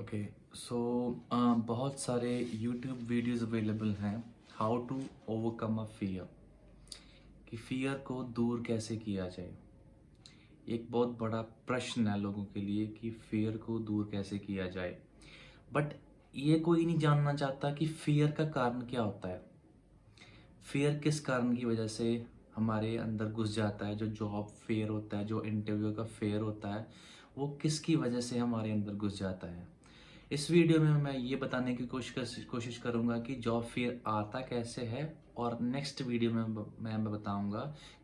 Okay so बहुत सारे YouTube videos available हैं how to overcome a fear कि फियर को दूर कैसे किया जाए। एक बहुत बड़ा प्रश्न है लोगों के लिए कि फियर को दूर कैसे किया जाए। बट ये कोई नहीं जानना चाहता कि फियर का कारण क्या होता है। फियर किस कारण की वजह से हमारे अंदर घुस जाता है। जो जॉब फेयर होता है, जो इंटरव्यू का फेयर होता है, वो किसकी वजह से हमारे अंदर घुस जाता है। इस वीडियो में मैं ये बताने की कोशिश करूंगा कि जॉब फेयर आता कैसे है, और नेक्स्ट वीडियो में मैं बताऊंगा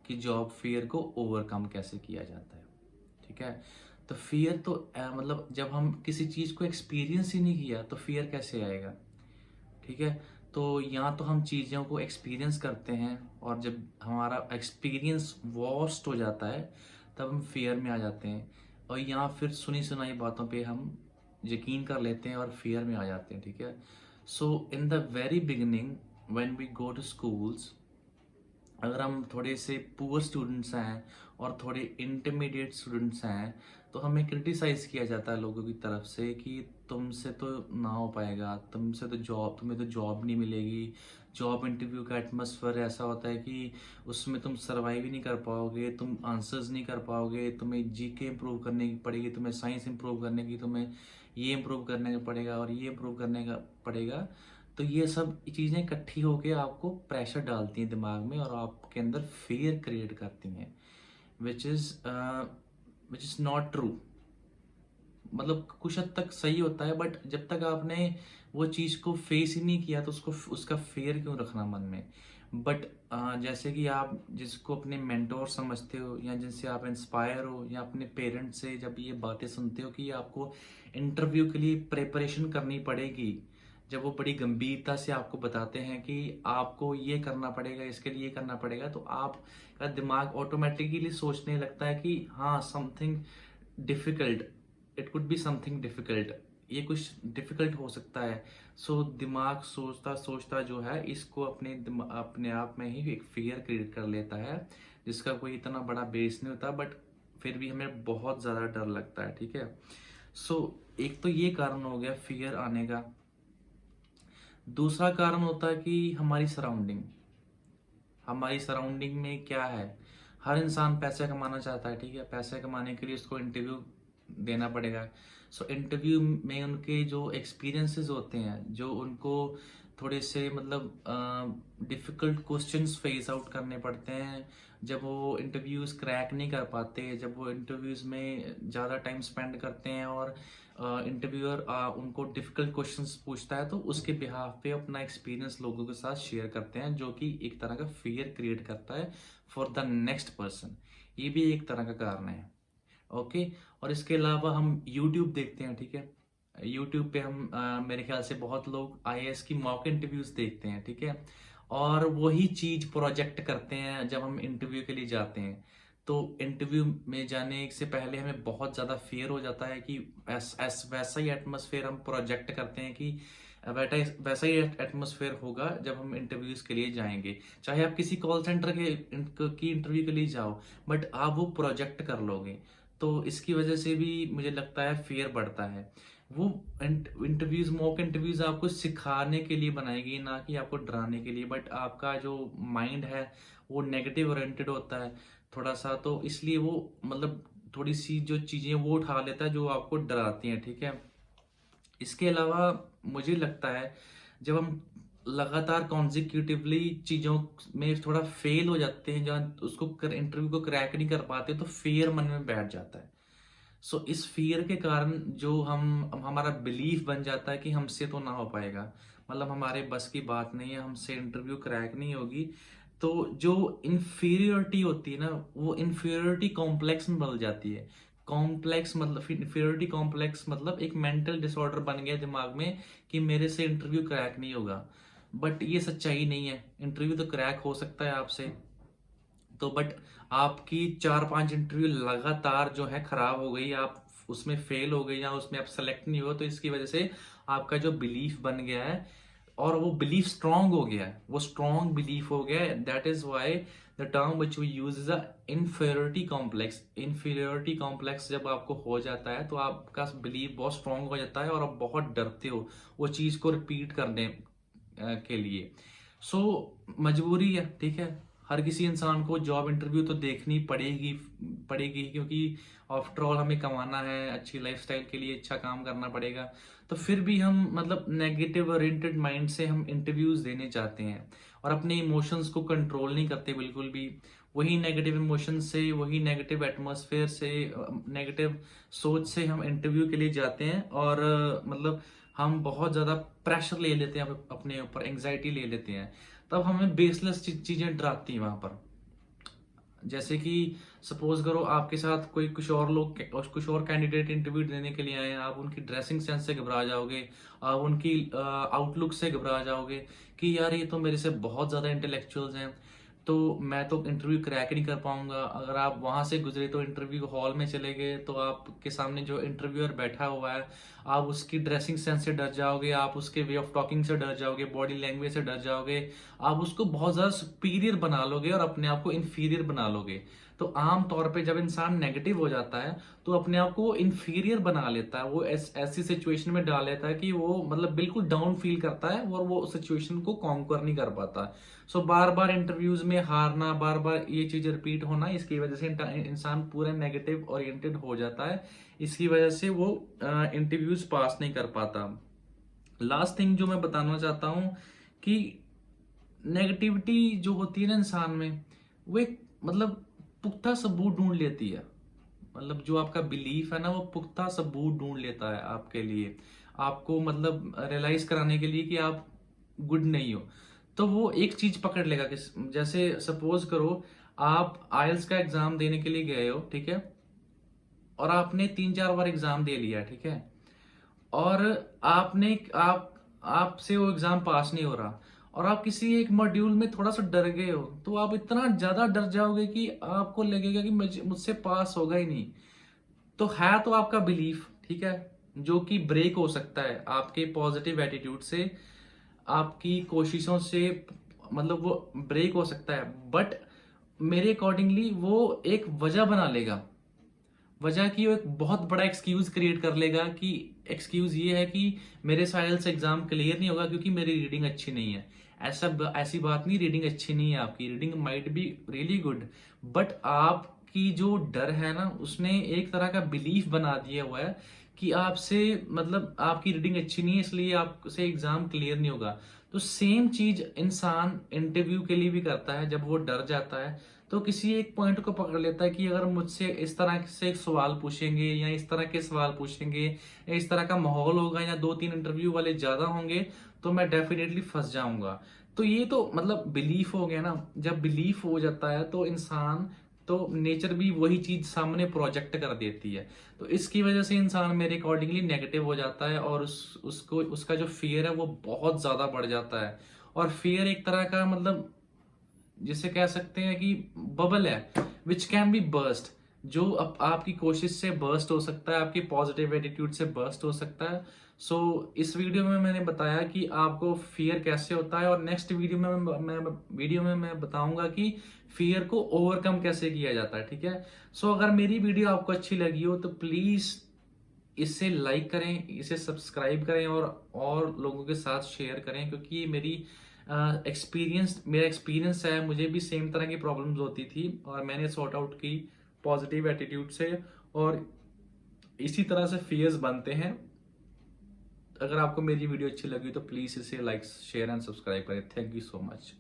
कि जॉब फेयर को ओवरकम कैसे किया जाता है। ठीक है। तो फियर तो मतलब जब हम किसी चीज़ को एक्सपीरियंस ही नहीं किया तो फियर कैसे आएगा। ठीक है। तो यहाँ तो हम चीज़ों को एक्सपीरियंस करते हैं, और जब हमारा एक्सपीरियंस वॉस्ट हो जाता है तब हम फियर में आ जाते हैं, और यहाँ फिर सुनी सुनाई बातों पे हम यकीन कर लेते हैं और फियर में आ जाते हैं। ठीक है। So in the very beginning when we go to schools, अगर हम थोड़े से पुअर स्टूडेंट्स हैं और थोड़े इंटरमीडिएट स्टूडेंट्स हैं, तो हमें क्रिटिसाइज किया जाता है लोगों की तरफ से कि तुमसे तो ना हो पाएगा, तुम्हें तो जॉब नहीं मिलेगी। जॉब इंटरव्यू का एटमॉस्फेयर ऐसा होता है कि उसमें तुम सर्वाइव ही नहीं कर पाओगे, तुम आंसर्स नहीं कर पाओगे, तुम्हें जीके इम्प्रूव करने की पड़ेगी, तुम्हें साइंस इम्प्रूव करने की, तुम्हें ये इम्प्रूव करने का पड़ेगा और ये इम्प्रूव करने का पड़ेगा। तो ये सब चीज़ें इकट्ठी होके आपको प्रेशर डालती हैं दिमाग में और आपके अंदर फियर क्रिएट करती हैं, विच इज़ नॉट ट्रू। मतलब कुछ हद तक सही होता है, बट जब तक आपने वो चीज़ को फेस ही नहीं किया तो उसका फेयर क्यों रखना मन में। बट जैसे कि आप जिसको अपने मेंटोर समझते हो या जिनसे आप इंस्पायर हो, या अपने पेरेंट्स से जब ये बातें सुनते हो कि आपको इंटरव्यू के लिए प्रिपरेशन करनी पड़ेगी, जब वो बड़ी गंभीरता से आपको बताते हैं कि आपको ये करना पड़ेगा, इसके लिए ये करना पड़ेगा, तो आपका दिमाग ऑटोमेटिकली सोचने लगता है कि हाँ, something difficult, it could be something difficult, ये कुछ डिफिकल्ट हो सकता है। सो दिमाग सोचता सोचता जो है इसको अपने आप में ही एक फियर क्रिएट कर लेता है, जिसका कोई इतना बड़ा बेस नहीं होता, बट फिर भी हमें बहुत ज़्यादा डर लगता है। ठीक है। सो एक तो ये कारण हो गया फियर आने का। दूसरा कारण होता है कि हमारी सराउंडिंग में क्या है। हर इंसान पैसे कमाना चाहता है। ठीक है। पैसे कमाने के लिए उसको इंटरव्यू देना पड़ेगा। सो इंटरव्यू में उनके जो एक्सपीरियंसेस होते हैं, जो उनको थोड़े से मतलब डिफ़िकल्ट क्वेश्चंस फेस आउट करने पड़ते हैं, जब वो इंटरव्यूज़ क्रैक नहीं कर पाते, जब वो इंटरव्यूज़ में ज़्यादा टाइम स्पेंड करते हैं और इंटरव्यूअर उनको डिफ़िकल्ट क्वेश्चंस पूछता है, तो उसके बिहाफ पे अपना एक्सपीरियंस लोगों के साथ शेयर करते हैं, जो कि एक तरह का फियर क्रिएट करता है फॉर द नेक्स्ट पर्सन। ये भी एक तरह का कारण है। ओके। और इसके अलावा हम यूट्यूब देखते हैं। ठीक है। यूट्यूब पे हम मेरे ख्याल से बहुत लोग आईएएस की मॉक इंटरव्यूज देखते हैं। ठीक है। और वही चीज प्रोजेक्ट करते हैं जब हम इंटरव्यू के लिए जाते हैं। तो इंटरव्यू में जाने से पहले हमें बहुत ज़्यादा फियर हो जाता है कि वैसा ही एटमोसफेयर हम प्रोजेक्ट करते हैं कि वैसा ही एटमोसफेयर होगा जब हम इंटरव्यूज के लिए जाएंगे। चाहे आप किसी कॉल सेंटर की इंटरव्यू के लिए जाओ, बट आप वो प्रोजेक्ट कर लोगे। तो इसकी वजह से भी मुझे लगता है फियर बढ़ता है। वो इंटरव्यूज, मॉक इंटरव्यूज आपको सिखाने के लिए बनाएगी, ना कि आपको डराने के लिए। बट आपका जो माइंड है वो नेगेटिव ओरिएंटेड होता है थोड़ा सा, तो इसलिए वो मतलब थोड़ी सी जो चीजें वो उठा लेता है जो आपको डराती हैं। ठीक है। इसके अलावा मुझे लगता है जब हम लगातार कॉन्जिक्यूटिवली चीज़ों में थोड़ा फेल हो जाते हैं, जहाँ उसको इंटरव्यू को क्रैक नहीं कर पाते, तो फियर मन में बैठ जाता है। सो इस फियर के कारण जो हमारा बिलीफ बन जाता है कि हमसे तो ना हो पाएगा, मतलब हमारे बस की बात नहीं है, हमसे इंटरव्यू क्रैक नहीं होगी। तो जो इन्फीरियोरिटी होती है ना, वो इन्फीरियोरिटी कॉम्प्लेक्स में बदल जाती है। कॉम्प्लेक्स मतलब इन्फीरियोरिटी कॉम्प्लेक्स मतलब एक मेंटल डिसऑर्डर बन गया दिमाग में कि मेरे से इंटरव्यू क्रैक नहीं होगा। बट ये सच्चाई नहीं है, इंटरव्यू तो क्रैक हो सकता है आपसे। तो बट आपकी 4-5 इंटरव्यू लगातार जो है खराब हो गई, आप उसमें फेल हो गई या उसमें आप सेलेक्ट नहीं हो, तो इसकी वजह से आपका जो बिलीफ बन गया है, और वो बिलीफ स्ट्रांग हो गया है, वो स्ट्रांग बिलीफ हो गया है, that is why the term which we use is a inferiority complex. Inferiority complex जब आपको हो जाता है तो आपका बिलीव बहुत स्ट्रांग हो जाता है और आप बहुत डरते हो वो चीज को रिपीट करने के लिए। सो मजबूरी है, ठीक है, हर किसी इंसान को जॉब इंटरव्यू तो देखनी पड़ेगी पड़ेगी, क्योंकि आफ्टर ऑल हमें कमाना है, अच्छी लाइफस्टाइल के लिए अच्छा काम करना पड़ेगा। तो फिर भी हम मतलब नेगेटिव ओरिएंटेड माइंड से हम इंटरव्यूज देने चाहते हैं और अपने इमोशंस को कंट्रोल नहीं करते बिल्कुल भी। वही नेगेटिव इमोशन से, वही नेगेटिव एटमॉस्फेयर से, नेगेटिव सोच से हम इंटरव्यू के लिए जाते हैं और मतलब हम बहुत ज्यादा प्रेशर ले लेते हैं अपने ऊपर, एंग्जाइटी ले लेते हैं, तब हमें बेसलेस चीजें डराती हैं वहां पर। जैसे कि सपोज करो आपके साथ कोई कुछ और कैंडिडेट इंटरव्यू देने के लिए आए हैं, आप उनकी ड्रेसिंग सेंस से घबरा जाओगे, आप उनकी आउटलुक से घबरा जाओगे कि यार ये तो मेरे से बहुत ज्यादा इंटेलेक्चुअल्स हैं, तो मैं तो इंटरव्यू क्रैक नहीं कर पाऊंगा। अगर आप वहां से गुजरे तो इंटरव्यू हॉल में चले गए तो आपके सामने जो इंटरव्यूअर बैठा हुआ है, आप उसकी ड्रेसिंग सेंस से डर जाओगे, आप उसके वे ऑफ टॉकिंग से डर जाओगे, बॉडी लैंग्वेज से डर जाओगे, आप उसको बहुत ज्यादा सुपीरियर बना लोगे और अपने आप को इंफीरियर बना लोगे। तो आम तौर पे जब इंसान नेगेटिव हो जाता है तो अपने आप को इंफीरियर बना लेता है, वो ऐसी सिचुएशन में डाल लेता है कि वो मतलब बिल्कुल डाउन फील करता है और वो सिचुएशन को कॉन्कर नहीं कर पाता। सो बार बार इंटरव्यूज में हारना, बार बार ये चीज रिपीट होना, इसकी वजह से इंसान पूरा नेगेटिव ओरिएंटेड हो जाता है, इसकी वजह से वो इंटरव्यूज पास नहीं कर पाता। लास्ट थिंग जो मैं बताना चाहता हूं कि नेगेटिविटी जो होती है ना इंसान में, वो एक मतलब पुख्ता सबूत ढूंढ लेती है। मतलब जो आपका बिलीफ है ना, वो पुख्ता सबूत ढूंढ लेता है आपके लिए, आपको मतलब रियलाइज कराने के लिए कि आप गुड नहीं हो। तो वो एक चीज पकड़ लेगा कि जैसे सपोज करो आप आइल्स का एग्जाम देने के लिए गए हो, ठीक है, और आपने 3-4 बार एग्जाम दे लिया, ठीक है, और आपसे वो एग्जाम पास नहीं हो रहा और आप किसी एक मॉड्यूल में थोड़ा सा डर गए हो, तो आप इतना ज्यादा डर जाओगे कि आपको लगेगा कि मुझसे पास होगा ही नहीं। तो है तो आपका बिलीफ, ठीक है, जो कि ब्रेक हो सकता है आपके पॉजिटिव एटीट्यूड से, आपकी कोशिशों से, मतलब वो ब्रेक हो सकता है, बट मेरे अकॉर्डिंगली वो एक वजह बना लेगा। वजह की वो एक बहुत बड़ा एक्सक्यूज क्रिएट कर लेगा कि एक्सक्यूज ये है कि मेरे साइल से एग्जाम क्लियर नहीं होगा क्योंकि मेरी रीडिंग अच्छी नहीं है। ऐसी बात नहीं, रीडिंग अच्छी नहीं है आपकी, reading might be really good, but आपकी जो डर है ना, उसने एक तरह का बिलीफ बना दिया हुआ है कि आपसे मतलब आपकी रीडिंग अच्छी नहीं है इसलिए आपसे एग्जाम क्लियर नहीं होगा। तो सेम चीज इंसान इंटरव्यू के लिए भी करता है, जब वो डर जाता है तो किसी एक पॉइंट को पकड़ लेता है कि अगर मुझसे इस तरह से सवाल पूछेंगे या इस तरह के सवाल पूछेंगे या इस तरह का माहौल होगा या 2-3 इंटरव्यू वाले ज्यादा होंगे तो मैं डेफिनेटली फंस जाऊंगा। तो ये तो मतलब बिलीफ हो गया ना, जब बिलीफ हो जाता है तो इंसान, तो नेचर भी वही चीज सामने प्रोजेक्ट कर देती है। तो इसकी वजह से इंसान मेरे अकॉर्डिंगली नेगेटिव हो जाता है और उसका जो फियर है वो बहुत ज्यादा बढ़ जाता है। और फियर एक तरह का मतलब जिसे कह सकते हैं कि बबल है विच कैन बी बर्स्ट, जो आपकी कोशिश से बर्स्ट हो सकता है, आपके पॉजिटिव एटीट्यूड से बर्स्ट हो सकता है। सो इस वीडियो में मैंने बताया कि आपको फियर कैसे होता है और नेक्स्ट वीडियो में मैं बताऊंगा कि फियर को ओवरकम कैसे किया जाता है, ठीक है। सो अगर मेरी वीडियो आपको अच्छी लगी हो तो प्लीज इसे लाइक करें, इसे सब्सक्राइब करें और लोगों के साथ शेयर करें, क्योंकि ये मेरा एक्सपीरियंस है, मुझे भी सेम तरह की प्रॉब्लम्स होती थी और मैंने सॉर्ट आउट की पॉजिटिव एटीट्यूड से, और इसी तरह से फियर्स बनते हैं। अगर आपको मेरी वीडियो अच्छी लगी तो प्लीज इसे लाइक, शेयर एंड सब्सक्राइब करें। Thank you so much.